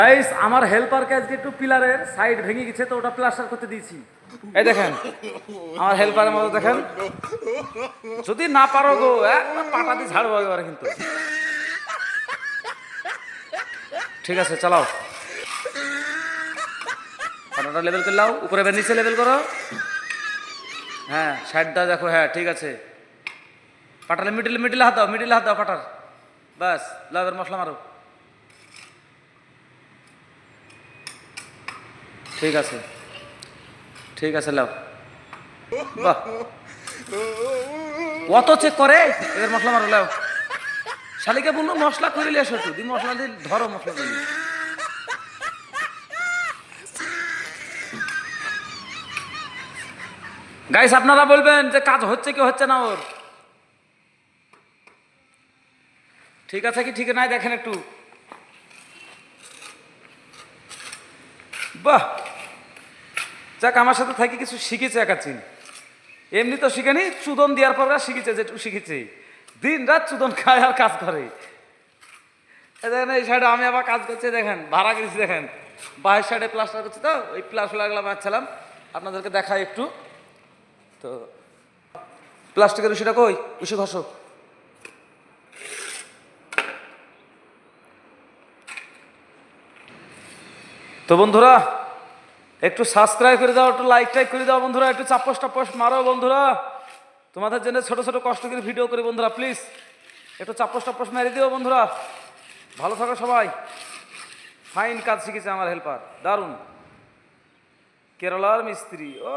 Guys আমার হেল্পারকে আজকে একটু পিলারের সাইড ভেঙে গেছে তো ওটা প্লাস্টার করতে দিয়েছি। এই দেখেন আমার হেল্পারের মতো দেখেন, যদি না পারো গো একবার পাটা দিয়ে ঝাড়বো এবারে কিন্তু। ঠিক আছে চালাও, পাটাটা লেভেল করে লাও, উপরে নিচে লেভেল করো। হ্যাঁ সাইডটা দেখো, হ্যাঁ ঠিক আছে। পাটালে মিডিলে হাত দাও, মিডিলে হাত দাও পাটার, ব্যাস লাও এবার মশলা মারো। ঠিক আছে ঠিক আছে লাও, বাহ অত চেক করে, এবার মশলা মারো লাও। শালিকে বললো মশলা করে নিয়ে আসো, একটু দি মশলা দিয়ে ধরো মশলা দিয়ে। গাইস আপনারা বলবেন যে কাজ হচ্ছে কি হচ্ছে না ওর, ঠিক আছে কি ঠিক নাই দেখেন একটু। বাহ যাক আমার সাথে থাকি কিছু শিখেছে একাচিন, এমনি তো শিখেনি, চুদন দেওয়ার পর শিখেছে, যেটুকু শিখেছে দিন রাত চুদন খায় আর কাজ করে। দেখেন এই সাইডে আমি আবার কাজ করছি, দেখেন ভাড়া গেছি, দেখেন বাইরের সাইডে প্লাস্টার করছি তো ওই প্লাস্টারগুলো বাঁচছিলাম, আপনাদেরকে দেখাই একটু। তো প্লাস্টিকের উশিটা কই, উশি ঘষো। তো বন্ধুরা একটু সাবস্ক্রাইব করে দাও, একটু লাইক টাইক করে দাও বন্ধুরা, একটু চাপস টাপস মারো বন্ধুরা, তোমাদের জন্য ছোট ছোট কষ্ট করে ভিডিও করি বন্ধুরা, প্লিজ একটু চাপস টাপস মেরে দিও বন্ধুরা। ভালো থাকো সবাই। ফাইন কাজ শিখেছে আমার হেল্পার, দারুণ, কেরালার মিস্ত্রি। ও